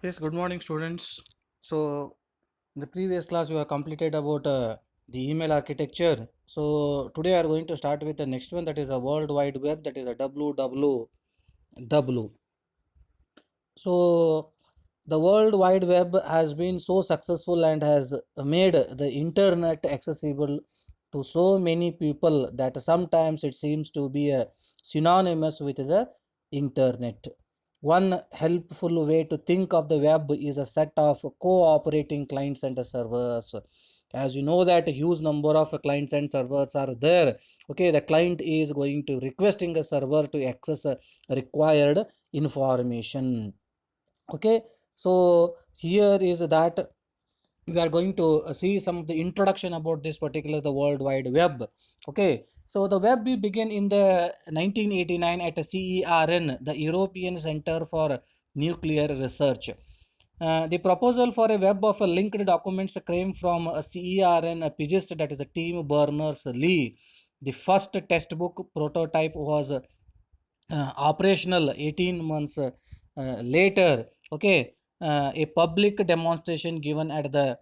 Yes, good morning, students. So, in the previous class, we have completed about the email architecture. So, today we are going to start with the next one, that is a World Wide Web, that is a WWW. So, the World Wide Web has been so successful and has made the internet accessible to so many people that sometimes it seems to be a synonymous with the internet. One helpful way to think of the web is a set of cooperating clients and servers. As you know that a huge number of clients and servers are there. Okay, the client is going to requesting a server to access required information. Okay, so here is that we are going to see some of the introduction about this particular the World Wide Web. Okay, so the web we began in the 1989 at CERN, the European Center for Nuclear Research. The proposal for a web of linked documents came from a CERN PGIST, that is a Tim Berners-Lee. The first textbook prototype was operational 18 months later. Okay, a public demonstration given at the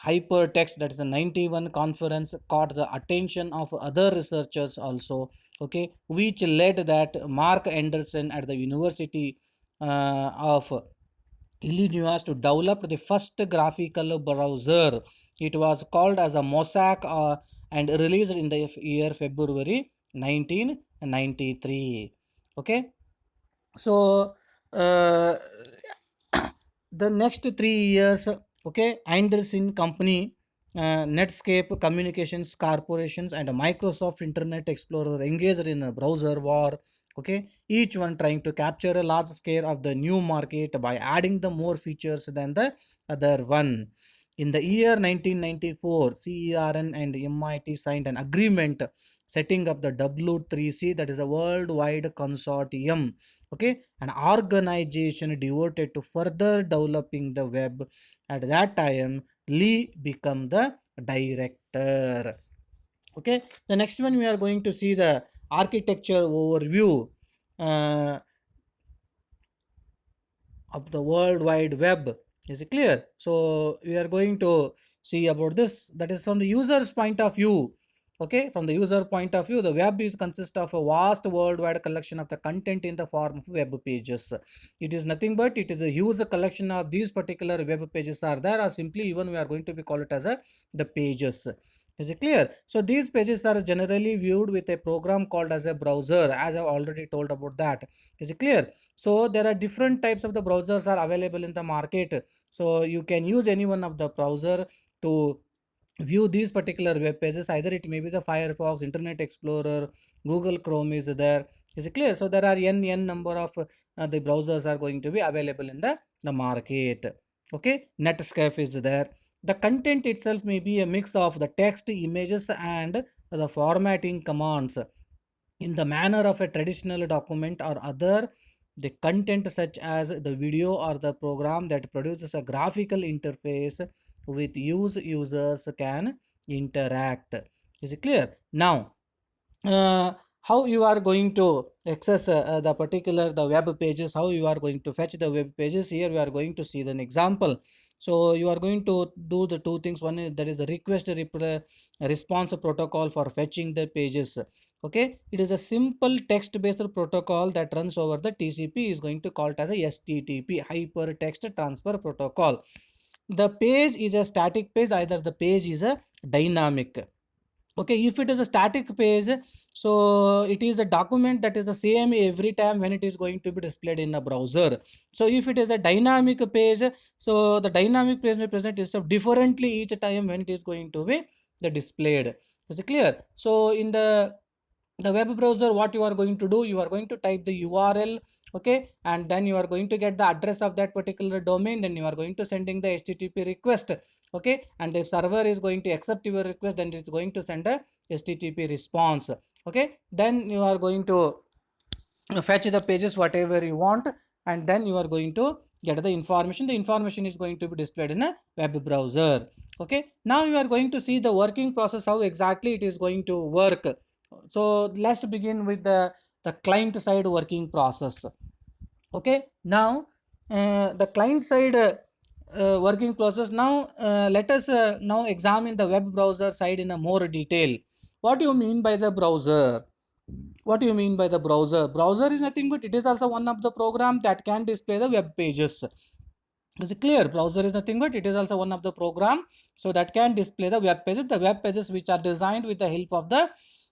hypertext, that is a 91 conference, caught the attention of other researchers also. Okay, which led that Mark Anderson at the University of Illinois to develop the first graphical browser. It was called as a Mosaic and released in the year February 1993. Okay, so uh, the next 3 years, okay, Anderson Company, Netscape Communications Corporations, and Microsoft Internet Explorer engaged in a browser war. Okay, each one trying to capture a large scale of the new market by adding the more features than the other one. In the year 1994, CERN and MIT signed an agreement setting up the W3C, that is a worldwide consortium. Okay, an organization devoted to further developing the web. At that time, Lee became the director. Okay, the next one we are going to see the architecture overview uh, of the World Wide Web. Is it clear? So we are going to see about this, that is from the user's point of view. Okay, from the user point of view, the web is consist of a vast worldwide collection of the content in the form of web pages. It is nothing but it is a huge collection of these particular web pages are there, or simply even we are going to be call it as a the pages. Is it clear? So these pages are generally viewed with a program called as a browser, as I've already told about that. Is it clear? So there are different types of the browsers are available in the market. So you can use any one of the browser to view these particular web pages. Either it may be the Firefox, Internet Explorer, Google Chrome is there. Is it clear? So there are n number of the browsers are going to be available in the market. Okay, Netscape is there. The content itself may be a mix of the text, images, and the formatting commands in the manner of a traditional document, or other the content such as the video or the program that produces a graphical interface with users can interact. Is it clear? Now how you are going to access the particular the web pages, how you are going to fetch the web pages, here we are going to see an example. So you are going to do the two things. One is that is the response protocol for fetching the pages. Okay, it is a simple text based protocol that runs over the TCP, is going to call it as a HTTP, hypertext transfer protocol. The page is a static page, either the page is a dynamic. Okay, if it is a static page, so it is a document that is the same every time when it is going to be displayed in a browser. So if it is a dynamic page, so the dynamic page may present itself differently each time when it is going to be the displayed. Is it clear? So in the web browser, what you are going to do, you are going to type the URL. Okay, and then you are going to get the address of that particular domain, then you are going to sending the HTTP request. Okay, and if server is going to accept your request, then it's going to send a HTTP response. Okay, then you are going to fetch the pages whatever you want, and then you are going to get the information. The information is going to be displayed in a web browser. Okay, now you are going to see the working process, how exactly it is going to work. So let's begin with the client side working process. Okay, now the client side working process. Now let us now examine the web browser side in a more detail. What do you mean by the browser? What do you mean by the browser? Browser is nothing but it is also one of the program that can display the web pages. Is it clear? Browser is nothing but it is also one of the program so that can display the web pages which are designed with the help of the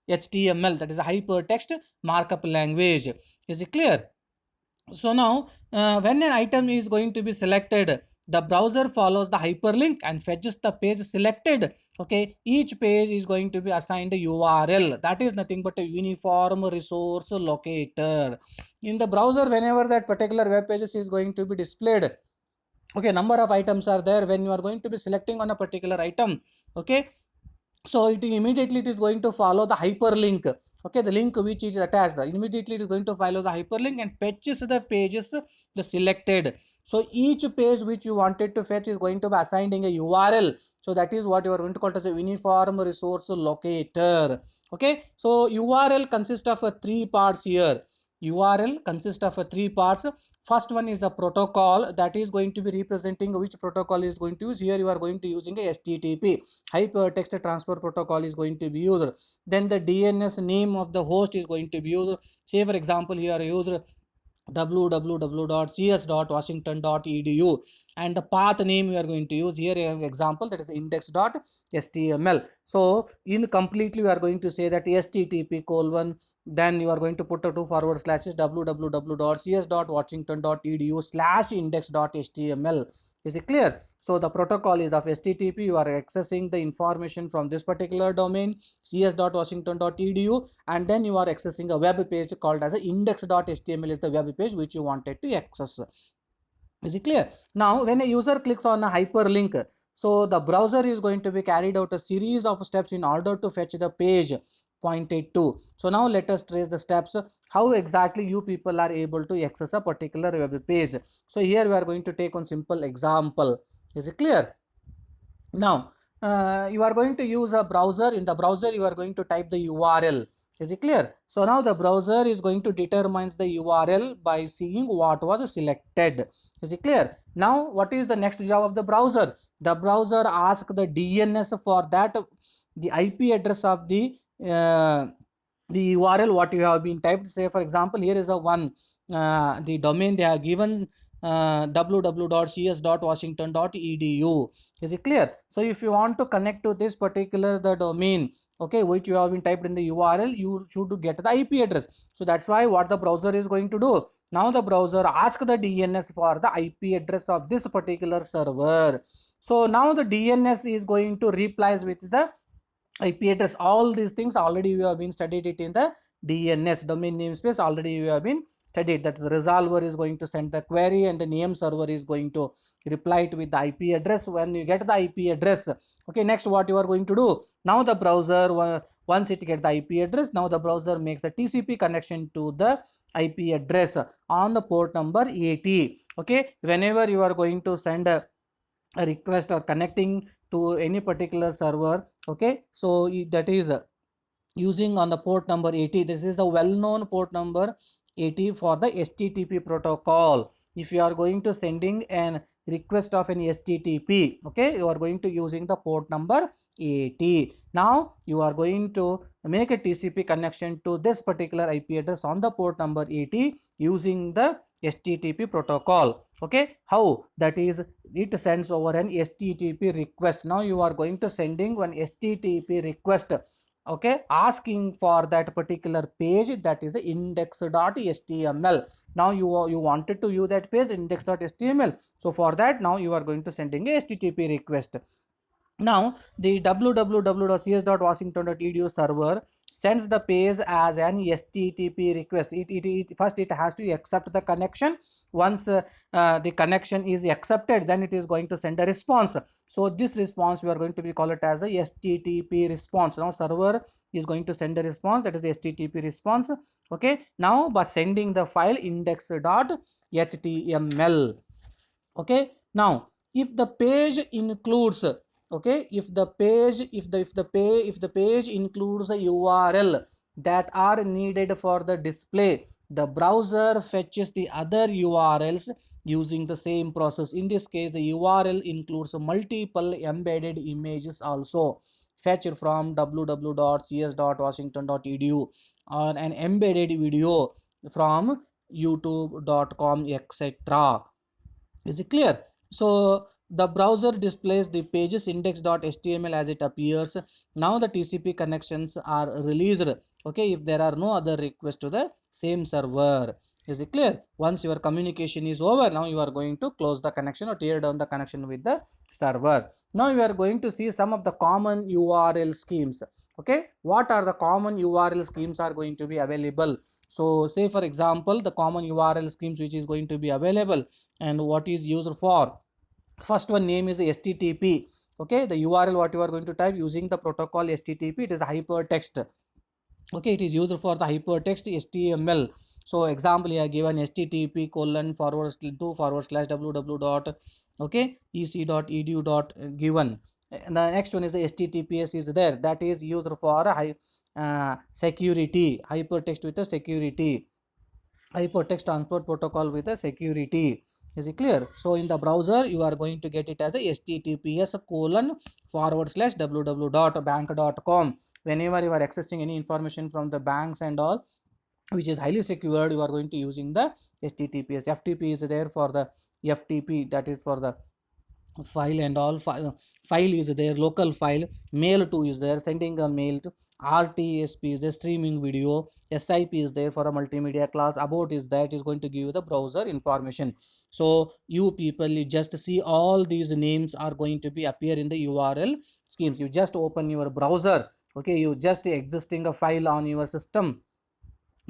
HTML, that is a hypertext markup language. Is it clear? So now when an item is going to be selected, the browser follows the hyperlink and fetches the page selected. Okay, each page is going to be assigned a URL, that is nothing but a uniform resource locator. In the browser, whenever that particular web pages is going to be displayed, okay, number of items are there. When you are going to be selecting on a particular item, okay, so it immediately it is going to follow the hyperlink. Okay, the link which is attached, immediately it is going to follow the hyperlink and fetches the pages the selected. So each page which you wanted to fetch is going to be assigned in a URL. So that is what you are going to call as a uniform resource locator. Okay, so URL consists of three parts here. URL consists of three parts. First one is a protocol that is going to be representing which protocol is going to use. Here you are going to using a HTTP, hypertext transfer protocol is going to be used. Then the DNS name of the host is going to be used. Say for example here used www.cs.washington.edu, and the path name we are going to use here example, that is index.html. so in completely we are going to say that http colon, then you are going to put a two forward slashes www.cs.washington.edu/index.html. Is it clear? So the protocol is of HTTP. You are accessing the information from this particular domain cs.washington.edu, and then you are accessing a web page called as a index.html is the web page which you wanted to access. Is it clear? Now when a user clicks on a hyperlink, so the browser is going to be carried out a series of steps in order to fetch the page pointed to. So now let us trace the steps how exactly you people are able to access a particular web page. So here we are going to take one simple example. Is it clear? Now you are going to use a browser. In the browser you are going to type the URL. Is it clear? So now the browser is going to determine the URL by seeing what was selected. Is it clear? Now what is the next job of the browser? The browser asks the DNS for that, the IP address of the URL what you have been typed. Say for example here is a one, the domain they have given www.cs.washington.edu. Is it clear? So if you want to connect to this particular the domain, okay, which you have been typed in the URL, you should get the IP address. So that's why what the browser is going to do, now the browser asks the DNS for the IP address of this particular server. So now the DNS is going to replies with the IP address. All these things already you have been studied it in the DNS, domain namespace, already you have been studied. That the resolver is going to send the query and the name server is going to reply it with the IP address. When you get the IP address, okay, next what you are going to do, now the browser once it get the IP address, now the browser makes a TCP connection to the IP address on the port number 80. Okay, whenever you are going to send a request or connecting to any particular server, okay, so that is using on the port number 80. This is the well-known port number 80 for the HTTP protocol. If you are going to sending an request of an HTTP, okay, you are going to using the port number 80. Now you are going to make a TCP connection to this particular IP address on the port number 80 using the HTTP protocol. Okay, how that is, it sends over an HTTP request. Now you are going to sending one HTTP request, okay, asking for that particular page, that is the index.html. Now you wanted to use that page index.html. So for that now you are going to sending a HTTP request. Now the www.cs.washington.edu server sends the page as an HTTP request. First it has to accept the connection. Once the connection is accepted, then it is going to send a response. So this response we are going to be call it as a HTTP response. Now server is going to send a response, that is HTTP response. Okay, now by sending the file index.html. Okay, now if the page includes, okay, if the page includes the URL that are needed for the display, the browser fetches the other URLs using the same process. In this case, the URL includes multiple embedded images also fetched from www.cs.washington.edu or an embedded video from youtube.com, etc. Is it clear? So the browser displays the pages index.html as it appears. Now the TCP connections are released, okay, if there are no other requests to the same server. Is it clear? Once your communication is over, now you are going to close the connection or tear down the connection with the server. Now you are going to see some of the common URL schemes. Okay, what are the common URL schemes are going to be available? So say for example, the common URL schemes which is going to be available and what is used for. First one name is HTTP. Okay, the URL what you are going to type using the protocol HTTP, it is hypertext. Okay, it is used for the hypertext HTML. So example here given http colon forward to forward slash www dot okay ec dot edu dot given. And the next one is the https is there, that is used for security, hypertext with the security, hypertext transport protocol with a security. Is it clear? So in the browser you are going to get it as a https colon forward slash www dot bank dot com. Whenever you are accessing any information from the banks and all which is highly secured, you are going to using the https. ftp is there for the ftp, that is for the file and all. File is there, local file. Mail to is there, sending a mail to. RTSP is the streaming video. SIP is there for a multimedia class. About is that is going to give you the browser information. So you people, you just see all these names are going to be appear in the URL schemes. You just open your browser, okay, you just existing a file on your system,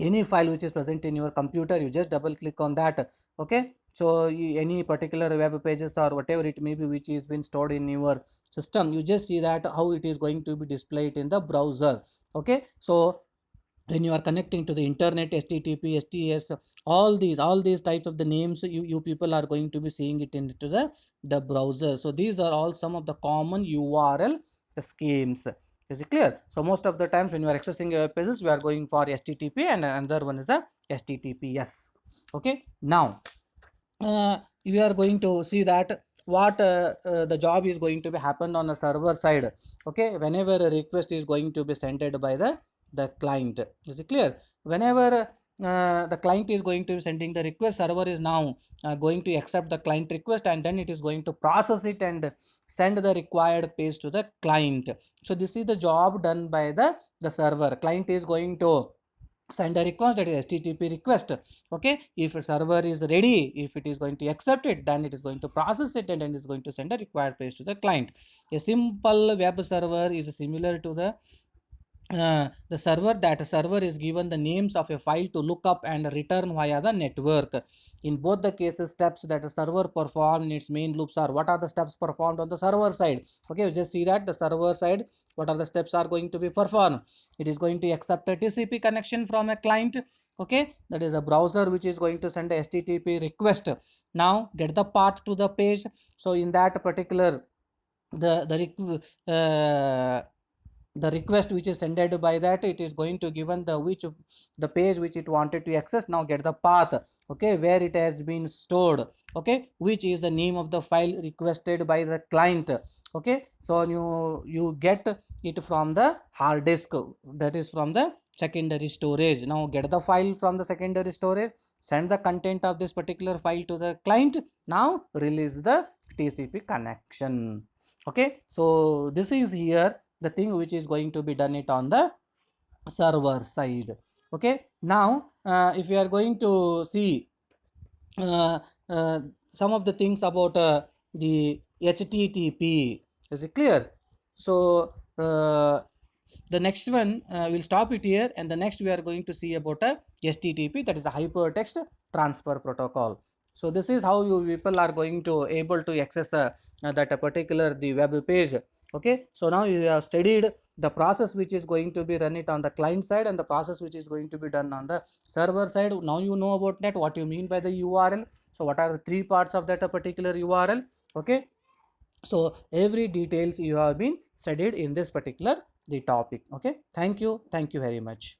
any file which is present in your computer, you just double click on that. Okay, so any particular web pages or whatever it may be which is been stored in your system, you just see that how it is going to be displayed in the browser. Okay, so when you are connecting to the internet, http, sts, all these types of the names, you people are going to be seeing it into the browser. So these are all some of the common URL schemes. Is it clear? So most of the times when you are accessing your web pages, we are going for http and another one is the https. Okay, now we are going to see that what the job is going to be happened on the server side. Okay, whenever a request is going to be sent by the client. Is it clear? Whenever the client is going to be sending the request, server is now going to accept the client request and then it is going to process it and send the required page to the client. So this is the job done by the server. Client is going to send a request, that is http request. Okay, if a server is ready, if it is going to accept it, then it is going to process it and then it is going to send a required page to the client. A simple web server is similar to the server. That server is given the names of a file to look up and return via the network. In both the cases, steps that the server perform in its main loops are, what are the steps performed on the server side? Okay, just see that the server side, what are the steps are going to be performed. It is going to accept a TCP connection from a client. Okay, that is a browser which is going to send a http request. Now get the path to the page. So in that particular the request which is sent by that, it is going to given the which the page which it wanted to access. Now get the path, okay, where it has been stored, okay, which is the name of the file requested by the client. Okay, so you get it from the hard disk, that is from the secondary storage. Now get the file from the secondary storage, send the content of this particular file to the client. Now release the TCP connection. Okay, so this is here the thing which is going to be done it on the server side. Okay, now if we are going to see uh, some of the things about the HTTP. Is it clear? So the next one we'll stop it here, and the next we are going to see about a HTTP, that is a hypertext transfer protocol. So this is how you people are going to able to access that a particular the web page. Okay, so now you have studied the process which is going to be run it on the client side and the process which is going to be done on the server side. Now you know about that, what you mean by the URL. So what are the three parts of that a particular URL? Okay, so every details you have been studied in this particular the topic. Okay, thank you very much.